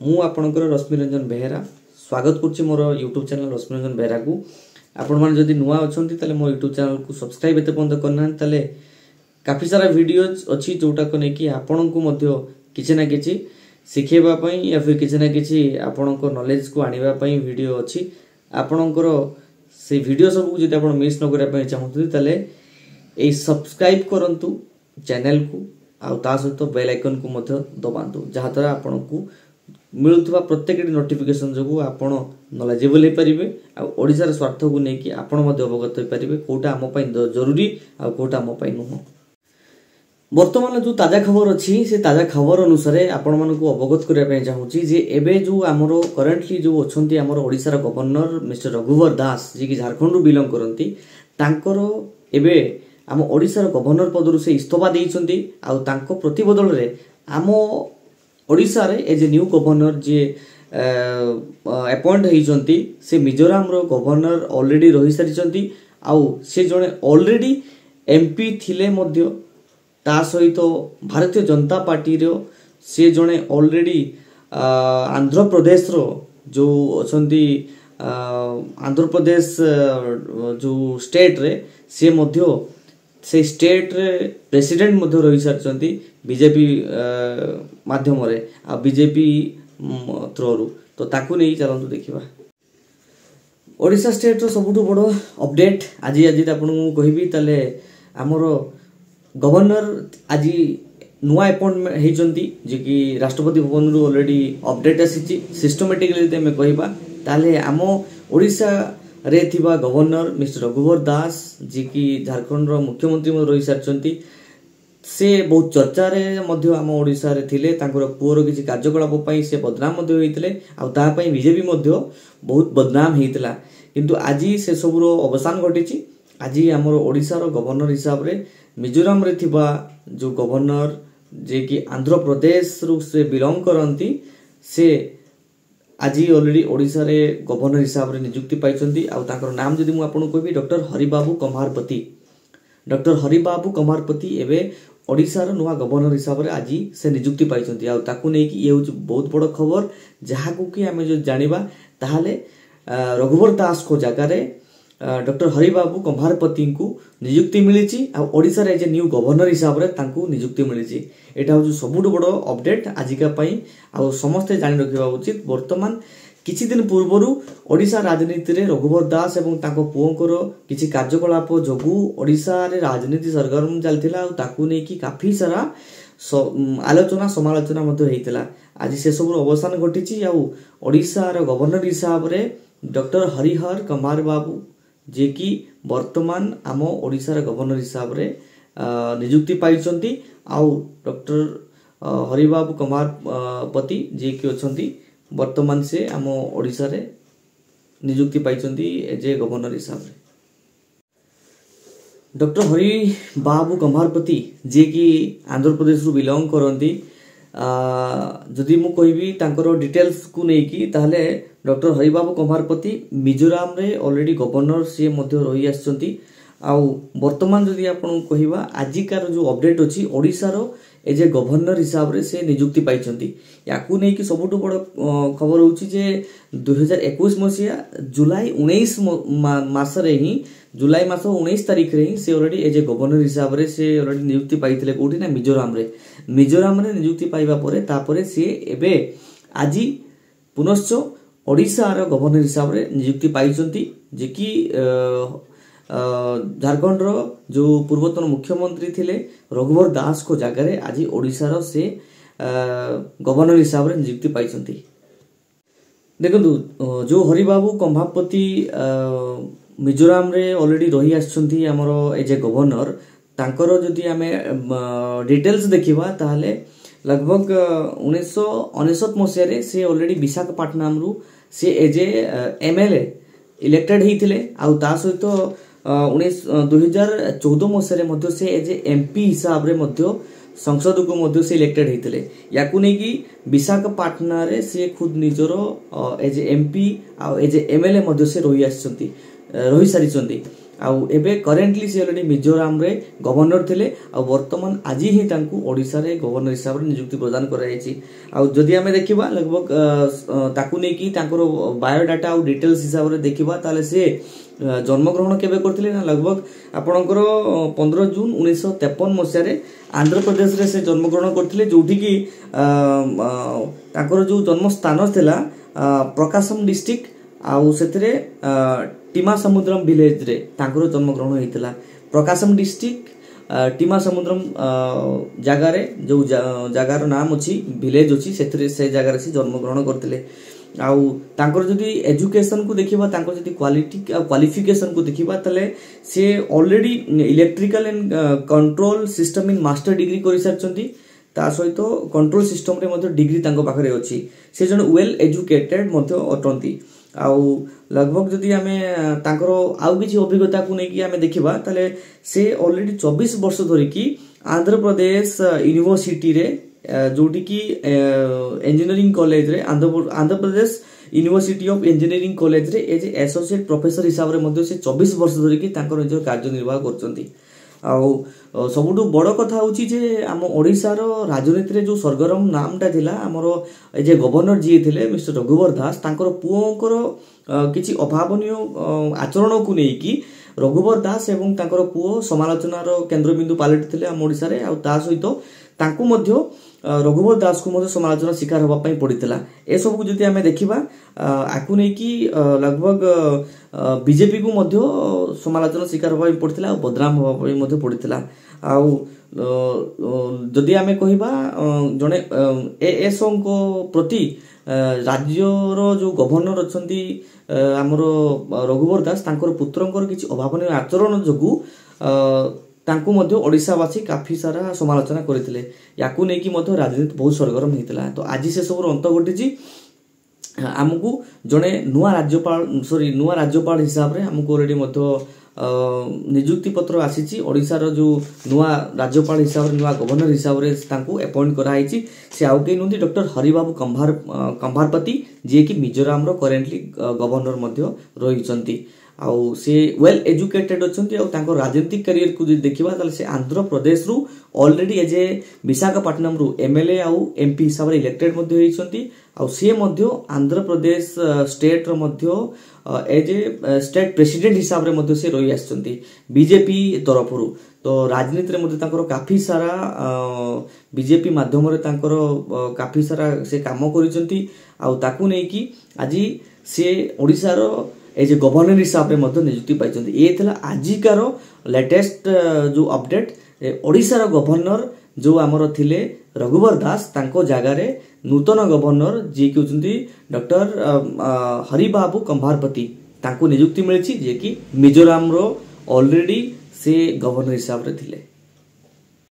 मु आपणकर रश्मि रंजन बेहेरा स्वागत करुच्ची मोर यूट्यूब चैनल रश्मि रंजन बेहेरा को। आपण मैंने जदि नुआ अच्छी ताले मो यूट्यूब चैनल को सब्सक्राइब एते पर्यंत करना ताले काफी सारा वीडियोज अच्छी जोटा को लेकिन आपण को मध्य किसी ना किसी शिखेबा पई या फिर किसी ना किसी आपण को नॉलेज को आनिबा पई वीडियो अच्छी। आपणकर से वीडियो सब को जदि आपण मिस न करिया पई चाहूथि ताले ए सब्सक्राइब करंतु चैनल को आ ता सहित बेल आइकन को मध्य दबांतु जहा द्वारा आपण को मिलुथबा प्रत्येक नोटिफिकेशन जो आपण नॉलेजेबल हो पारिबे आ ओडिसा रे स्वार्थ को नेकी आपण मध्य अवगत हो पारिबे कोटा हम पई जरूरी आ कोटा हम पई नुह। वर्तमान जो ताजा खबर अच्छी से ताजा खबर अनुसार आपण मन को अवगत करबा चाहूची जे एबे जो हमरो करंटली जो अछंती हमरो ओडिसा रा गवर्नर मिस्टर रघुवर दास जे कि झारखंड रु बिलोंग करंती तांकर एबे आम ओडिसा रा गवर्नर पदरु से इस्तफा देइछंती आ तांको प्रतिबदल रे आम ओडिसा रे एज ए न्यू गवर्नर जे अपॉइंट होइछंती से मिजोरम रो गवर्नर ऑलरेडी रहि सारिछंती आ से जणे ऑलरेडी एमपी थिले मध्य ता सहित भारतीय जनता पार्टी रो से जणे ऑलरेडी आंध्र प्रदेश रो जो अछंती आंध्र प्रदेश जो स्टेट रे से मध्य से स्टेट रे प्रेसिडेंट मध्य रही सारचंती बीजेपी माध्यम रे आ बीजेपी थ्रू तो ताकू नहीं चलंतु देखिबा। ओडिसा स्टेट रो सबुठु बड़ो अपडेट आज आपन कहबी ताले हमरो गवर्नर आज नुआ अपॉइंटमेंट हेचंती जे कि राष्ट्रपति भवन रु ऑलरेडी अपडेट आसीची सिस्टमैटिकली ते में कहबा ताले हम ओडिसा रे थिबा गवर्नर मिस्टर रघुवर दास जे कि झारखंड रो मुख्यमंत्री में रही सारचंती से बहुत चर्चा रे मध्य हम ओडिसा रे थिले तांकर पुअर किछि कार्यकलाप पई से बदनाम मध्य होइतले आ ता पई बीजेपी मध्य बहुत बदनाम हेइतला किंतु आज से सब रो अवसान घटिछि। आज हमर ओडिसा रो गवर्नर हिसाब रे मिजोरम रे थिबा जो गवर्नर जे कि आंध्र प्रदेश रु से बिलोंग करंती से आज ऑलरेडी ओडिसा रे गवर्नर हिसाब रे नियुक्ति पाइछंती आ ताकर नाम जदि मु आपन कहबी डॉक्टर हरिबाबू कमारपति। डॉक्टर हरिबाबू कमारपति एबे ओडिसा रो नुवा गवर्नर हिसाब रे आज से नियुक्ति पाइछंती आ ताकू नै कि ये होछ बहुत बड़ खबर जहा को कि हमें जो जानिबा ताहाले रघुवर दास को जगह रे डॉक्टर हरिबाबू कमारपति को नियुक्ति मिली आ ओडिसा रे जे न्यू गवर्नर हिसाब रे तांको नियुक्ति मिली। एटा हो सबुठ बड़ अपडेट आजिका पई आ समस्ते जानि रखिबा उचित। वर्तमान किछि दिन पूर्वरु ओडिसा राजनीति रे रघुवर दास एवं तांको पुओंकर किछि कार्यकलाप जोगु ओडिसा रे राजनीति सरगरम चलथिला आ ताकू नै कि काफी सारा आलोचना समालोचना मध्ये हेतिला। आज से सब अवसान घटिछि आ ओडिसा रो गवर्नर हिसाब रे डॉक्टर हरिहर कमार बाबू जे कि वर्तमान आम ओडिसा रे गवर्नर हिसाब रे नियुक्ति पाइछंती आ डॉक्टर हरिबाबू कमारपति जे कि अछंती वर्तमान से आम ओडिसा रे नियुक्ति पाइछंती जे गवर्नर हिसाब रे। डॉक्टर हरिबाबू कमारपति जे कि आंध्र प्रदेश रु बिलोंग करंती जदि मु कहबी तांकर डिटेल्स को नै कि ताहले डॉक्टर हरिबाबू कमारपति मिजोरम रे ऑलरेडी गवर्नर से मध्य रही आछंती आ वर्तमान जदि आपण कहबा आजिकार जो अपडेट अछि ओडिसा रो एज ए गवर्नर हिसाब रे से नियुक्ति पाइछंती। याकू नै कि सबुठु बड़ खबर होछि जे 2021 मसिया जुलाई 19 मास रे ही जुलाई मास 19 तारिख रे ही से ऑलरेडी एज ए गवर्नर हिसाब रे से ऑलरेडी नियुक्ति पाइथिले कोठी ना मिजोरम रे नियुक्ति पाइबा परे तापरे से एबे आजी पुनश्च ओडिसा रो गवर्नर हिसाब रे नियुक्ति पाइछंती जे कि झारखंड रो जो पूर्वतन मुख्यमंत्री थिले रघुवर दास को जगह रे आज ओडिसा रो से गवर्नर हिसाब रे नियुक्ति पाइछंती। देखंतु जो हरिबाबू कमारपति मिजोरम रे ऑलरेडी रही आछंती हमरो एज ए गवर्नर तांकर जदि हमें डिटेल्स देखिबा ताहले लगभग 1999 मसिया रे से ऑलरेडी विशाखापट्टनम रु से एज ए एमएलए इलेक्टेड हिथिले आ ता सहित 2014 मसिया रे मध्य से एज ए एमपी हिसाब रे मध्य संसद को मध्य से इलेक्टेड हिथिले। याकू नै कि विशाखापट्टनम रे से खुद निजरो एज ए एमपी आ एज ए एमएलए मध्य से रही आछंती रही सारिछंती आउ एबे करेंटली से ऑलरेडी मिजोराम रे गवर्नर थिले आ वर्तमान आज ही तांकू ओडिसा रे गवर्नर हिसाब रे नियुक्ति प्रदान कराइछि। आ जदि हमें देखिबा लगभग ताकू नै कि तांकर बायोडाटा आ डिटेल्स हिसाब रे देखिबा ताले से जन्मग्रहण केबे करथिले ना लगभग आपणकर 15 जून 1953 मसिया रे आंध्र प्रदेश रे से जन्मग्रहण करथिले जोठी कि तांकर जो जन्म स्थान थिला प्रकाशम डिस्ट्रिक्ट आउ सेतरे टीमा समुद्रम विलेज रे तांकर जन्मग्रहण होइतिला। प्रकाशम डिस्ट्रिक्ट टीमा समुद्रम जगह रे जो जगार नाम अछि विलेज अछि सेतरे से जगह रे से जन्मग्रहण करथिले। आउ तांकर जदि एजुकेशन को देखिबा तांकर जदि क्वालिफिकेशन को देखिबा तले से already electrical and control system in master degree करि सारचंती ता सहित कंट्रोल सिस्टम रे मध्ये डिग्री तांको पाखरे अछि। से जण वेल एजुकेटेड मध्ये अटंती। आउ लगभग जदि हमें तांकर आउ किछि अभिज्ञता को नै कि हमें देखिबा तले से ऑलरेडी 24 वर्ष धरि कि आंध्र प्रदेश यूनिवर्सिटी रे जोटी की इंजीनियरिंग कॉलेज रे Andhra Pradesh university of engineering college रे एज एसोसिएट प्रोफेसर हिसाब रे मध्ये से 24 वर्ष धरि कि तांकर निज कार्य निर्वाह करचंती। आउ सबुठु बड़ कथा होची जे आम ओडिसा रो राजनीति रे जो सरगरम नामटा थिला हमरो जे गवर्नर जी थिले मिस्टर रघुवर दास तांकर पुओकर किछि अभावनीय आचरण को नै कि रघुवर दास एवं तांकर पुओ समालोचनार केंद्रबिंदु पालट थिले आम ओडिसा रे। आउ ता सहित तांकु मध्य रघुवर दास को मध्य समालोचना शिकार होबा पई पड़ितला। ए सब को जति हमें देखिबा आकु नै कि लगभग बीजेपी को मध्य समालोचना शिकार होबा पई पड़ितला और बदनाम होबा पई मध्य पड़ितला। आउ जदि हमें कहिबा जने एएसओ को प्रति राज्यर जो गवर्नर अछंती हमरो रघुवर दास तांकर पुत्रंकर किछि अभावनीय आचरण जगु तांकु मध्य ओडिसावासी काफी सारा समालोचना करथिले। याकु नै कि मध्य राजनीति बहुत सरगरम हेतिला। तो आज से सब अंत घटिछि हमकु जने नुआ राज्यपाल हिसाब रे हमकु ऑलरेडी मध्य नियुक्ति पत्र आसीछि। ओडिसा रो जो नुआ राज्यपाल हिसाब रे नुआ गवर्नर हिसाब रे तांकु अपॉइंट करा आइछि। से आउ के नंदी डॉक्टर हरिबाबू कंभारपति जे कि मिजोराम रो करेंटली गवर्नर मध्य रहिचंती। आउ से वेल एजुकेटेड अछंती। आउ तांको राजनीतिक करियर को जे देखिबा ताले से आंध्र प्रदेश रु ऑलरेडी एज ए विशाखापट्टनम रु एमएलए आउ एमपी हिसाब रे इलेक्टेड मध्य होइचंती। आउ से मध्य आंध्र प्रदेश स्टेट रो मध्य एज ए स्टेट प्रेसिडेंट हिसाब रे मध्य से रहि आछंती बीजेपी तरफ रु। तो राजनीति रे मध्य तांकर काफी सारा बीजेपी माध्यम रे तांकर काफी सारा से काम करिसंती। आउ ताकू नै कि आज से ओडिसा रो एज ए गवर्नर हिसाब रे मध्य नियुक्ति पाइछंती। ए थला आजिकार लेटेस्ट जो अपडेट ओडिसा रो गवर्नर जो हमर थिले रघुवर दास तांको जगह रे नूतन गवर्नर जे कि होचंती डॉक्टर हरिबाबू कंभारपति तांको नियुक्ति मिलिछि जे कि मिजोराम रो ऑलरेडी से गवर्नर हिसाब रे थिले।